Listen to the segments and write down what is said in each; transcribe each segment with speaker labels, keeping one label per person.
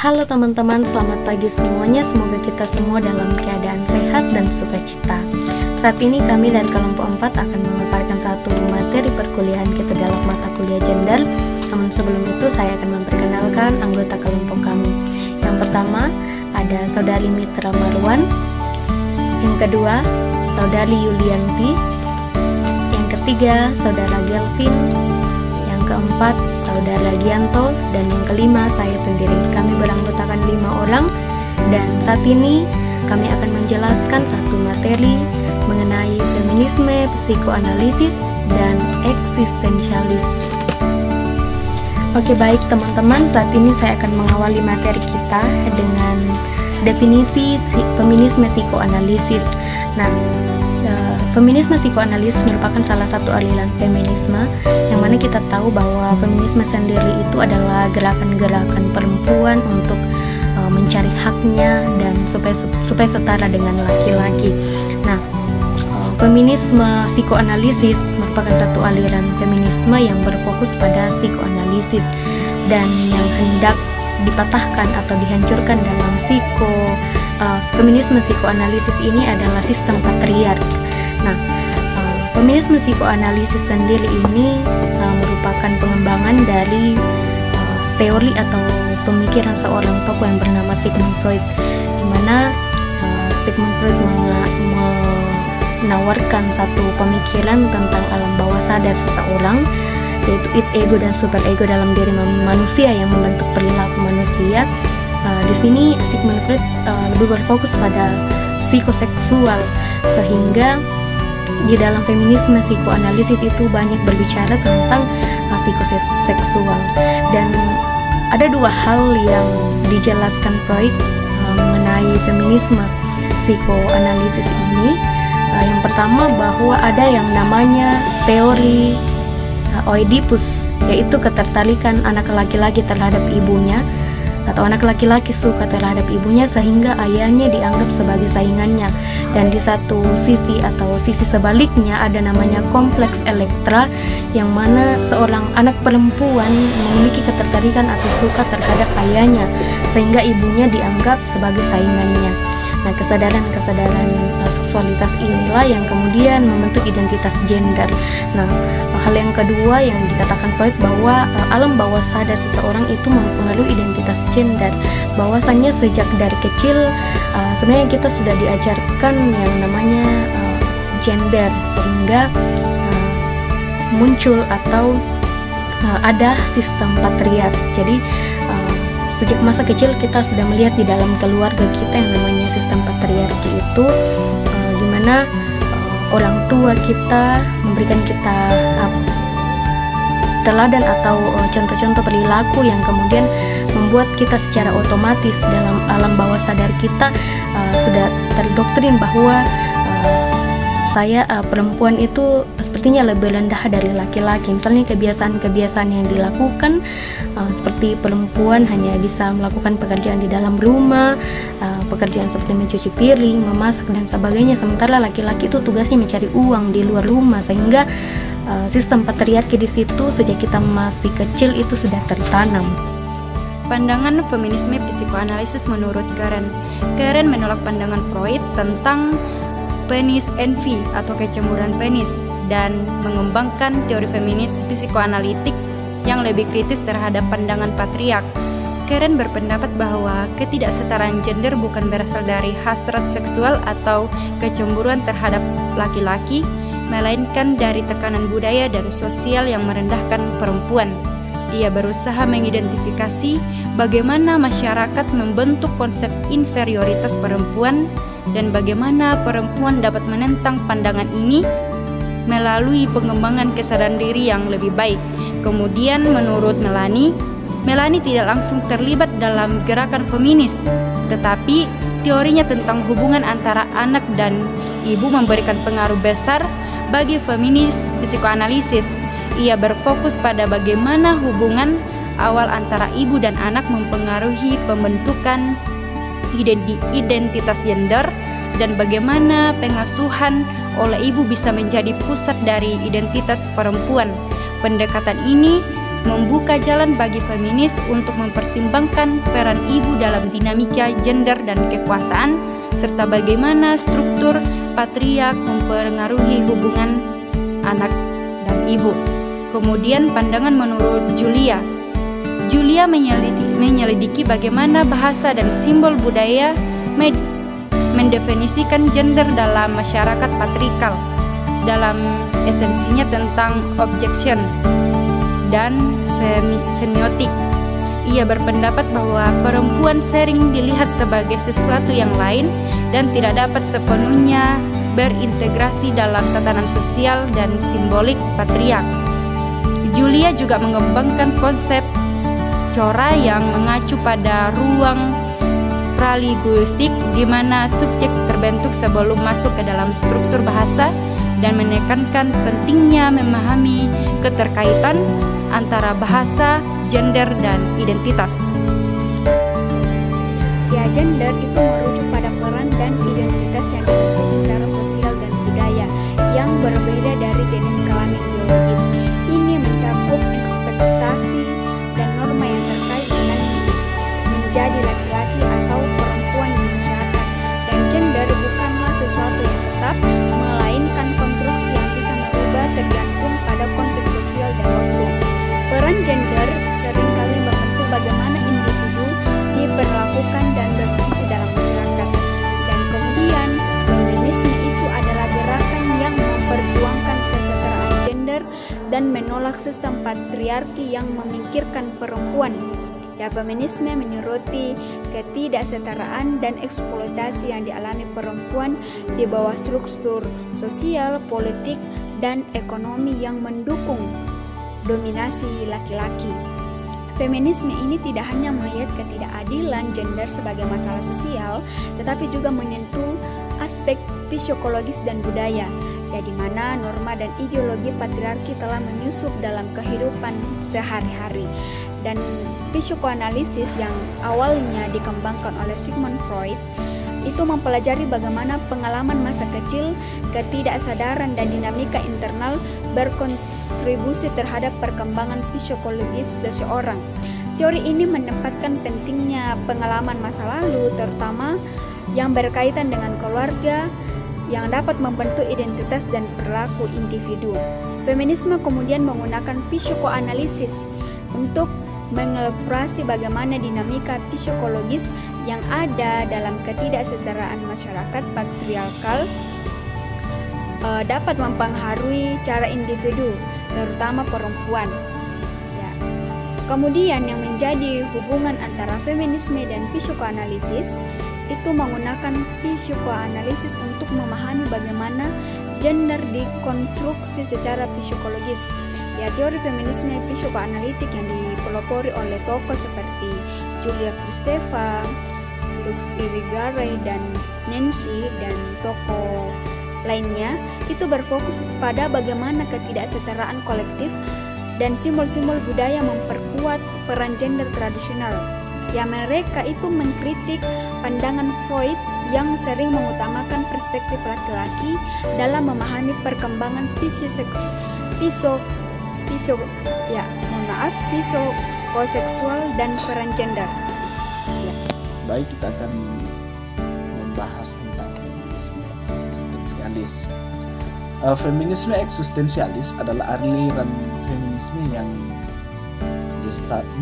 Speaker 1: Halo teman-teman, selamat pagi semuanya. Semoga kita semua dalam keadaan sehat dan sukacita. Saat ini kami dari kelompok 4 akan memaparkan satu materi perkuliahan kita dalam mata kuliah gender. Namun sebelum itu saya akan memperkenalkan anggota kelompok kami. Yang pertama ada Saudari Mitra Marwan. Yang kedua Saudari Yulianti. Yang ketiga Saudara Gelvin. Keempat, Saudara Gianto, dan yang kelima, saya sendiri. Kami beranggotakan 5 orang, dan saat ini kami akan menjelaskan satu materi mengenai feminisme, psikoanalisis, dan eksistensialis. Oke, baik teman-teman, saat ini saya akan mengawali materi kita dengan definisi feminisme psikoanalisis. Nah, feminisme psikoanalisis merupakan salah satu aliran feminisme yang mana kita tahu bahwa feminisme sendiri itu adalah gerakan-gerakan perempuan untuk mencari haknya dan supaya setara dengan laki-laki. Nah, feminisme psikoanalisis merupakan satu aliran feminisme yang berfokus pada psikoanalisis dan yang hendak dipatahkan atau dihancurkan dalam feminisme psikoanalisis ini adalah sistem patriark. Nah, feminisme psikoanalisis sendiri ini merupakan pengembangan dari teori atau pemikiran seorang tokoh yang bernama Sigmund Freud, di mana Sigmund Freud menawarkan satu pemikiran tentang alam bawah sadar seseorang, yaitu id, ego, dan super ego dalam diri manusia yang membentuk perilaku manusia. Di sini Sigmund Freud lebih berfokus pada psikoseksual, sehingga di dalam feminisme psikoanalisis itu banyak berbicara tentang psikoseksual. Dan ada 2 hal yang dijelaskan Freud mengenai feminisme psikoanalisis ini. Yang pertama, bahwa ada yang namanya teori Oedipus, yaitu ketertarikan anak laki-laki terhadap ibunya, atau anak laki-laki suka terhadap ibunya sehingga ayahnya dianggap sebagai saingannya. Dan di satu sisi atau sisi sebaliknya ada namanya kompleks Elektra, yang mana seorang anak perempuan memiliki ketertarikan atau suka terhadap ayahnya sehingga ibunya dianggap sebagai saingannya. Nah, kesadaran seksualitas inilah yang kemudian membentuk identitas gender. Nah, hal yang kedua yang dikatakan Freud bahwa alam bawah sadar seseorang itu mempengaruhi identitas gender. Bahwasannya sejak dari kecil sebenarnya kita sudah diajarkan yang namanya gender, sehingga muncul atau ada sistem patriark. Jadi sejak masa kecil kita sudah melihat di dalam keluarga kita yang namanya sistem patriarki itu, di mana orang tua kita memberikan kita teladan atau contoh-contoh perilaku yang kemudian membuat kita secara otomatis dalam alam bawah sadar kita sudah terdoktrin bahwa saya perempuan itu sepertinya lebih rendah dari laki-laki. Misalnya kebiasaan-kebiasaan yang dilakukan seperti perempuan hanya bisa melakukan pekerjaan di dalam rumah, pekerjaan seperti mencuci piring, memasak, dan sebagainya, sementara laki-laki itu tugasnya mencari uang di luar rumah, sehingga sistem patriarki di situ sejak kita masih kecil itu sudah tertanam.
Speaker 2: Pandangan feminisme psikoanalisis menurut Karen menolak pandangan Freud tentang penis envy atau kecemburuan penis, dan mengembangkan teori feminis psikoanalitik yang lebih kritis terhadap pandangan patriark. Karen berpendapat bahwa ketidaksetaraan gender bukan berasal dari hasrat seksual atau kecemburuan terhadap laki-laki, melainkan dari tekanan budaya dan sosial yang merendahkan perempuan. Ia berusaha mengidentifikasi bagaimana masyarakat membentuk konsep inferioritas perempuan dan bagaimana perempuan dapat menentang pandangan ini melalui pengembangan kesadaran diri yang lebih baik. Kemudian menurut Melanie tidak langsung terlibat dalam gerakan feminis, tetapi teorinya tentang hubungan antara anak dan ibu memberikan pengaruh besar bagi feminis psikoanalisis. Ia berfokus pada bagaimana hubungan awal antara ibu dan anak mempengaruhi pembentukan identitas gender dan bagaimana pengasuhan oleh ibu bisa menjadi pusat dari identitas perempuan. Pendekatan ini membuka jalan bagi feminis untuk mempertimbangkan peran ibu dalam dinamika gender dan kekuasaan, serta bagaimana struktur patriark mempengaruhi hubungan anak dan ibu. Kemudian pandangan menurut Julia. Julia menyelidiki bagaimana bahasa dan simbol budaya mendefinisikan gender dalam masyarakat patriarkal, dalam esensinya tentang objection dan semiotik. Ia berpendapat bahwa perempuan sering dilihat sebagai sesuatu yang lain dan tidak dapat sepenuhnya berintegrasi dalam tatanan sosial dan simbolik patriark. Julia juga mengembangkan konsep cora yang mengacu pada ruang pralinguistik di mana subjek terbentuk sebelum masuk ke dalam struktur bahasa, dan menekankan pentingnya memahami keterkaitan antara bahasa, gender, dan identitas.
Speaker 3: Ya, gender itu merujuk pada peran dan identitas yang dibentuk secara sosial dan budaya yang berbeda dari jenis kelamin biologis. Ini mencakup ekspektasi dan norma yang terkait dengan menjadi laki-laki atau perempuan di masyarakat. Dan gender bukanlah sesuatu yang tetap, melainkan konstruksi yang bisa berubah tergantung pada konteks sosial dan waktu. Peran gender seringkali membentuk bagaimana individu diperlakukan dan berfungsi dalam masyarakat. Dan kemudian, feminisme itu adalah gerakan yang memperjuangkan kesetaraan gender dan menolak sistem patriarki yang memikirkan perempuan. Ya, feminisme menyoroti ketidaksetaraan dan eksploitasi yang dialami perempuan di bawah struktur sosial, politik, dan ekonomi yang mendukung dominasi laki-laki. Feminisme ini tidak hanya melihat ketidakadilan gender sebagai masalah sosial, tetapi juga menyentuh aspek psikologis dan budaya, ya, di mana norma dan ideologi patriarki telah menyusup dalam kehidupan sehari-hari. Dan psikoanalisis yang awalnya dikembangkan oleh Sigmund Freud itu mempelajari bagaimana pengalaman masa kecil, ketidaksadaran, dan dinamika internal berkontribusi terhadap perkembangan psikologis seseorang. Teori ini menempatkan pentingnya pengalaman masa lalu, terutama yang berkaitan dengan keluarga, yang dapat membentuk identitas dan perilaku individu. Feminisme kemudian menggunakan psikoanalisis untuk mengelaborasi bagaimana dinamika psikologis yang ada dalam ketidaksetaraan masyarakat patriarkal dapat mempengaruhi cara individu, terutama perempuan. Ya. Kemudian yang menjadi hubungan antara feminisme dan psikoanalisis itu menggunakan psikoanalisis untuk memahami bagaimana gender dikonstruksi secara psikologis. Ya, teori feminisme psikoanalitik yang dipelopori oleh tokoh seperti Julia Kristeva, Lux Irigaray, dan Nancy, dan tokoh lainnya itu berfokus pada bagaimana ketidaksetaraan kolektif dan simbol-simbol budaya memperkuat peran gender tradisional. Ya, mereka itu mengkritik pandangan Freud yang sering mengutamakan perspektif laki-laki dalam memahami perkembangan psikoseksual dan peran gender. Ya.
Speaker 4: Baik, kita akan membahas tentang feminisme eksistensialis. Feminisme eksistensialis adalah aliran feminisme yang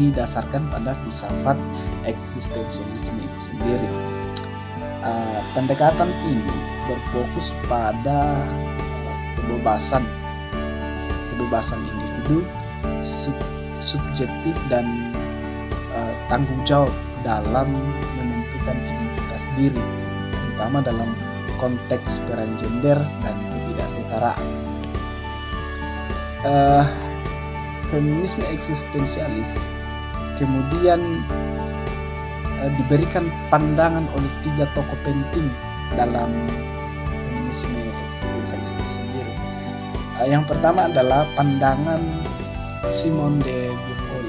Speaker 4: didasarkan pada filsafat eksistensialisme itu sendiri. Pendekatan ini berfokus pada kebebasan individu, subjektif, dan tanggung jawab dalam menentukan identitas diri, terutama dalam konteks peran gender dan ketidaksetaraan. Feminisme eksistensialis kemudian diberikan pandangan oleh 3 tokoh penting dalam feminisme eksistensialis itu sendiri. Yang pertama adalah pandangan Simone de Beauvoir.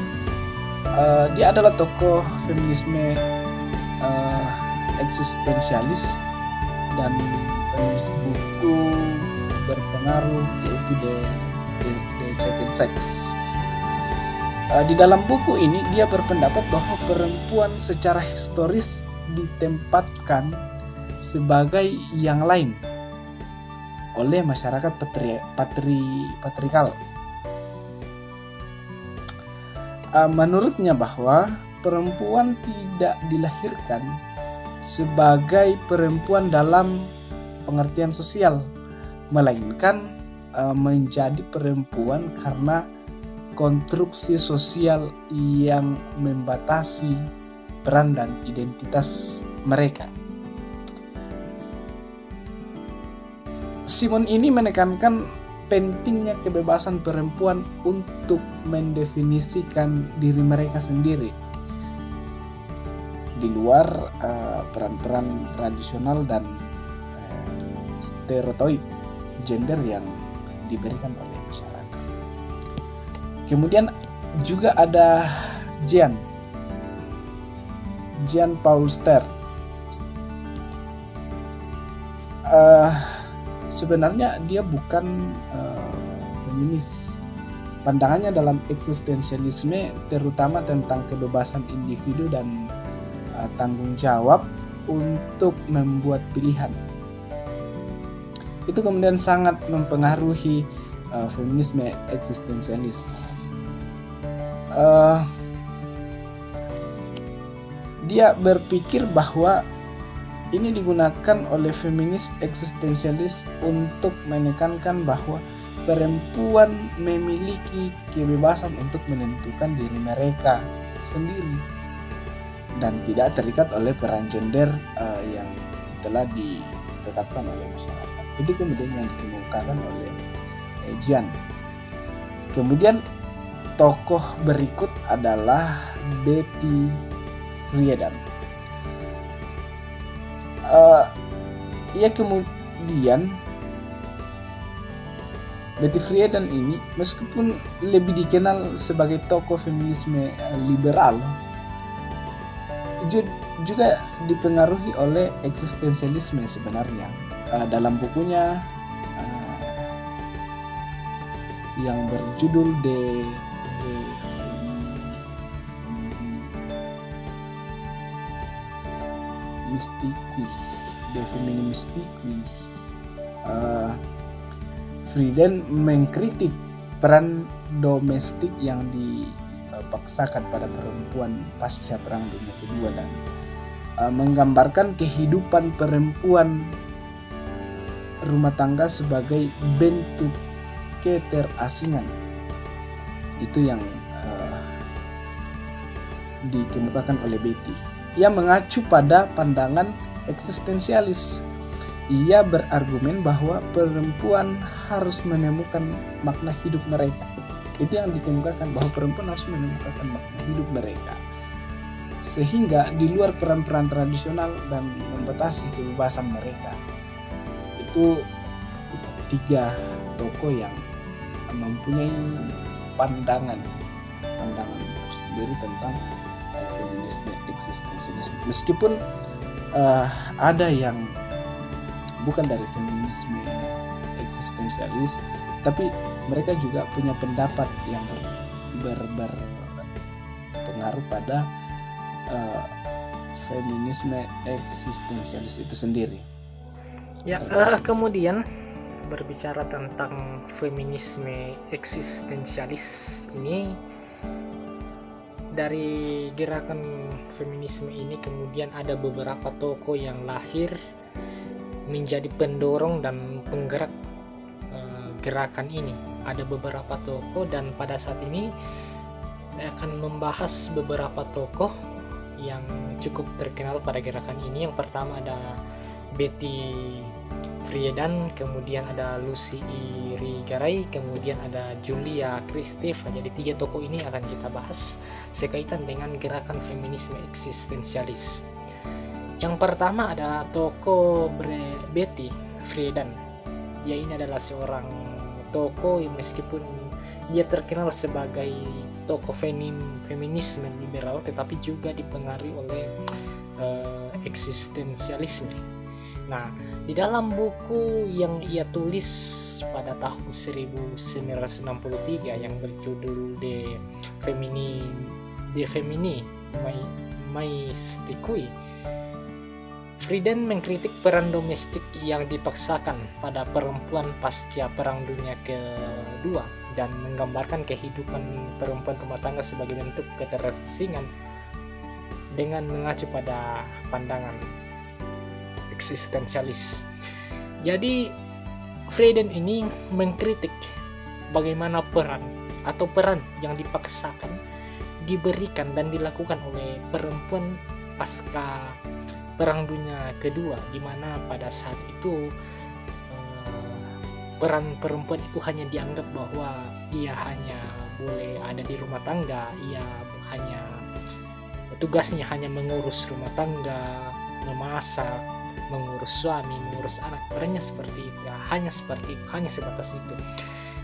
Speaker 4: Dia adalah tokoh feminisme eksistensialis dan penulis buku berpengaruh yaitu The Second Sex. Di dalam buku ini dia berpendapat bahwa perempuan secara historis ditempatkan sebagai yang lain oleh masyarakat patriarkal. Menurutnya bahwa perempuan tidak dilahirkan sebagai perempuan dalam pengertian sosial, melainkan menjadi perempuan karena konstruksi sosial yang membatasi peran dan identitas mereka. Simon ini menekankan pentingnya kebebasan perempuan untuk mendefinisikan diri mereka sendiri di luar peran-peran tradisional dan stereotip gender yang diberikan oleh masyarakat. Kemudian juga ada Jean Paul Sartre. Sebenarnya dia bukan feminis. Pandangannya dalam eksistensialisme terutama tentang kebebasan individu dan tanggung jawab untuk membuat pilihan. Itu kemudian sangat mempengaruhi feminisme eksistensialis. Dia berpikir bahwa ini digunakan oleh feminis eksistensialis untuk menekankan bahwa perempuan memiliki kebebasan untuk menentukan diri mereka sendiri dan tidak terikat oleh peran gender yang telah ditetapkan oleh masyarakat. Itu kemudian yang dikemukakan oleh Jean. Kemudian tokoh berikut adalah Betty Friedan. Ia kemudian Betty Friedan ini meskipun lebih dikenal sebagai tokoh feminisme liberal, juga dipengaruhi oleh eksistensialisme sebenarnya. Dalam bukunya yang berjudul The Feminine Mystique, Friedan mengkritik peran domestik yang dipaksakan pada perempuan pasca Perang Dunia Kedua dan menggambarkan kehidupan perempuan rumah tangga sebagai bentuk keterasingan. Itu yang dikemukakan oleh Betty. Ia mengacu pada pandangan eksistensialis. Ia berargumen bahwa perempuan harus menemukan makna hidup mereka. Itu yang dikemukakan, bahwa perempuan harus menemukan makna hidup mereka, sehingga di luar peran-peran tradisional dan membatasi kebebasan mereka. Itu tiga tokoh yang mempunyai pandangan sendiri tentang feminisme eksistensialisme. Meskipun ada yang bukan dari feminisme eksistensialis, tapi mereka juga punya pendapat yang berpengaruh pada feminisme eksistensialis itu sendiri.
Speaker 5: Ya, kemudian berbicara tentang feminisme eksistensialis ini, dari gerakan feminisme ini kemudian ada beberapa tokoh yang lahir menjadi pendorong dan penggerak gerakan ini. Ada beberapa tokoh, dan pada saat ini saya akan membahas beberapa tokoh yang cukup terkenal pada gerakan ini. Yang pertama ada Betty Friedan, kemudian ada Lucy Irigaray, kemudian ada Julia Kristeva. Jadi tiga tokoh ini akan kita bahas sekaitan dengan gerakan feminisme eksistensialis. Yang pertama ada tokoh Betty Friedan. Dia ini adalah seorang tokoh yang meskipun dia terkenal sebagai tokoh feminisme liberal, tetapi juga dipengaruhi oleh eksistensialisme. Nah, di dalam buku yang ia tulis pada tahun 1963 yang berjudul De Femini Maistikui, Frieden mengkritik peran domestik yang dipaksakan pada perempuan pasca Perang Dunia Kedua dan menggambarkan kehidupan perempuan rumah tangga sebagai bentuk keterasingan dengan mengacu pada pandangan eksistensialis. Jadi Frieden ini mengkritik bagaimana peran yang dipaksakan diberikan dan dilakukan oleh perempuan pasca Perang Dunia Kedua, di mana pada saat itu peran perempuan itu hanya dianggap bahwa ia hanya boleh ada di rumah tangga, ia hanya tugasnya hanya mengurus rumah tangga, memasak, mengurus suami, mengurus anak. Perannya seperti itu, hanya sebatas itu.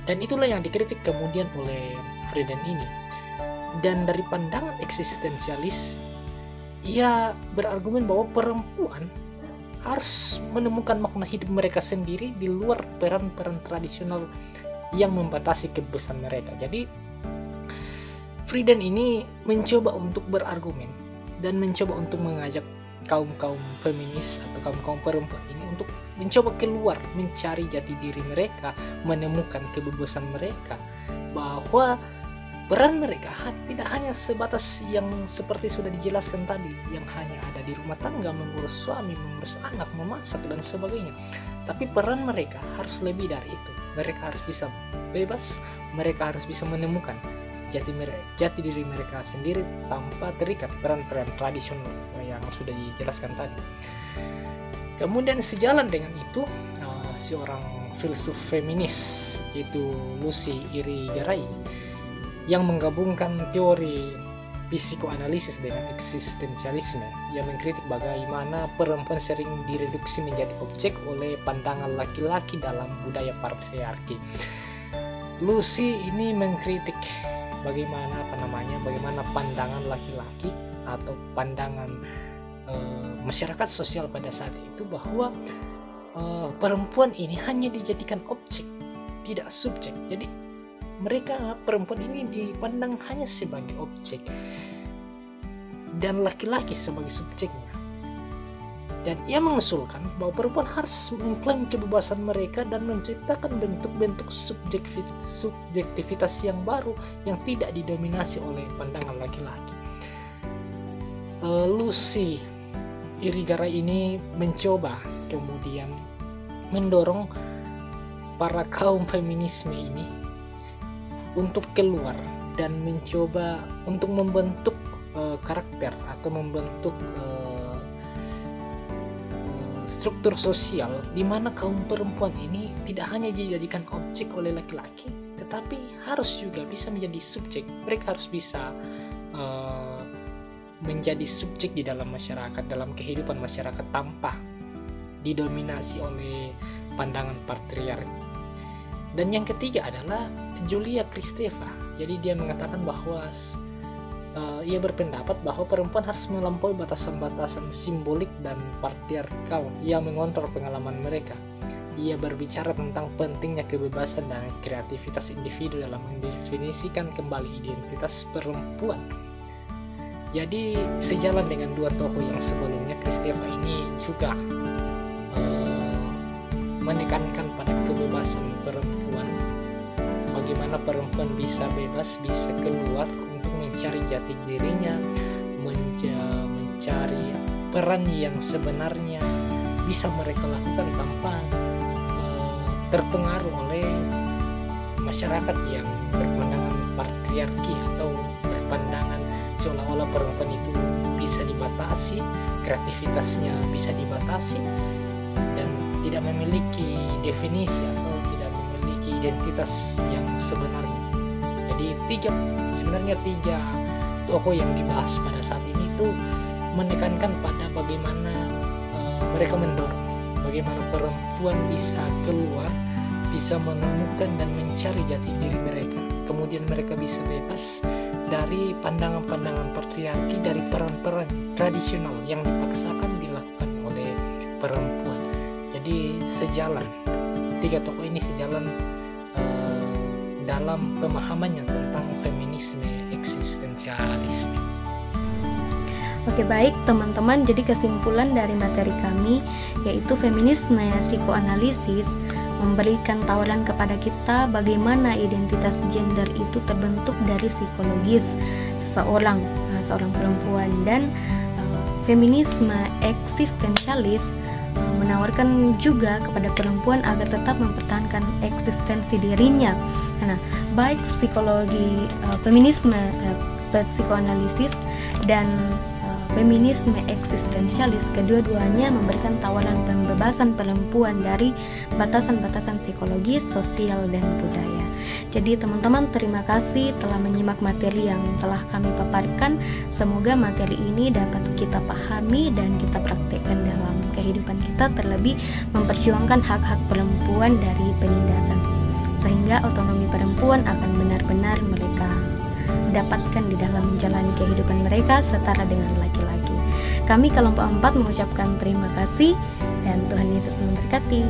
Speaker 5: Dan itulah yang dikritik kemudian oleh Frieden ini. Dan dari pandangan eksistensialis, ia berargumen bahwa perempuan harus menemukan makna hidup mereka sendiri di luar peran-peran tradisional yang membatasi kebebasan mereka. Jadi Frieden ini mencoba untuk berargumen dan mencoba untuk mengajak kaum-kaum feminis atau kaum-kaum perempuan ini untuk mencoba keluar, mencari jati diri mereka, menemukan kebebasan mereka, bahwa peran mereka tidak hanya sebatas yang seperti sudah dijelaskan tadi, yang hanya ada di rumah tangga, mengurus suami, mengurus anak, memasak, dan sebagainya. Tapi peran mereka harus lebih dari itu. Mereka harus bisa bebas, mereka harus bisa menemukan jati diri mereka sendiri tanpa terikat peran-peran tradisional yang sudah dijelaskan tadi. Kemudian sejalan dengan itu, seorang filsuf feminis yaitu Lucy Irigaray yang menggabungkan teori psikoanalisis dengan eksistensialisme, yang mengkritik bagaimana perempuan sering direduksi menjadi objek oleh pandangan laki-laki dalam budaya patriarki. Lucy ini mengkritik bagaimana pandangan laki-laki atau pandangan masyarakat sosial pada saat itu, bahwa perempuan ini hanya dijadikan objek, tidak subjek. Jadi perempuan ini dipandang hanya sebagai objek dan laki-laki sebagai subjeknya. Dan ia mengusulkan bahwa perempuan harus mengklaim kebebasan mereka dan menciptakan bentuk-bentuk subjektivitas yang baru yang tidak didominasi oleh pandangan laki-laki. Lucy Irigaray ini mencoba kemudian mendorong para kaum feminisme ini untuk keluar dan mencoba untuk membentuk karakter atau membentuk struktur sosial di mana kaum perempuan ini tidak hanya dijadikan objek oleh laki-laki, tetapi harus juga bisa menjadi subjek. Mereka harus bisa menjadi subjek di dalam masyarakat, dalam kehidupan masyarakat, tanpa didominasi oleh pandangan patriarki. Dan yang ketiga adalah Julia Kristeva. Jadi dia mengatakan bahwa ia berpendapat bahwa perempuan harus melampaui batasan-batasan simbolik dan patriarkal yang mengontrol pengalaman mereka. Ia berbicara tentang pentingnya kebebasan dan kreativitas individu dalam mendefinisikan kembali identitas perempuan. Jadi sejalan dengan dua tokoh yang sebelumnya, Kristeva ini juga menekankan pada kebebasan perempuan, bagaimana perempuan bisa bebas, bisa keluar untuk mencari jati dirinya, mencari peran yang sebenarnya bisa mereka lakukan tanpa terpengaruh oleh masyarakat yang berpandangan patriarki atau berpandangan seolah-olah perempuan itu bisa dibatasi, kreativitasnya bisa dibatasi, dan tidak memiliki definisi atau tidak memiliki identitas yang sebenarnya. Jadi sebenarnya tiga tokoh yang dibahas pada saat ini itu menekankan pada bagaimana mereka mendorong bagaimana perempuan bisa keluar, bisa menemukan dan mencari jati diri mereka. Kemudian mereka bisa bebas dari pandangan-pandangan patriarki, dari peran-peran tradisional yang dipaksakan dilakukan oleh perempuan. Jadi sejalan, tiga tokoh ini sejalan dalam pemahamannya tentang feminisme eksistensialisme.
Speaker 1: Oke, baik teman-teman, jadi kesimpulan dari materi kami yaitu feminisme psikoanalisis memberikan tawaran kepada kita bagaimana identitas gender itu terbentuk dari psikologis seorang perempuan, dan feminisme eksistensialis menawarkan juga kepada perempuan agar tetap mempertahankan eksistensi dirinya. Nah, baik psikologi feminisme psikoanalisis dan feminisme eksistensialis, kedua-duanya memberikan tawaran pembebasan perempuan dari batasan-batasan psikologis, sosial, dan budaya. Jadi teman-teman, terima kasih telah menyimak materi yang telah kami paparkan. Semoga materi ini dapat kita pahami dan kita praktekkan dalam kehidupan kita, terlebih memperjuangkan hak-hak perempuan dari penindasan, sehingga otonomi perempuan akan benar-benar mereka dapatkan di dalam menjalani kehidupan mereka setara dengan laki-laki. Kami kelompok 4 mengucapkan terima kasih dan Tuhan Yesus memberkati.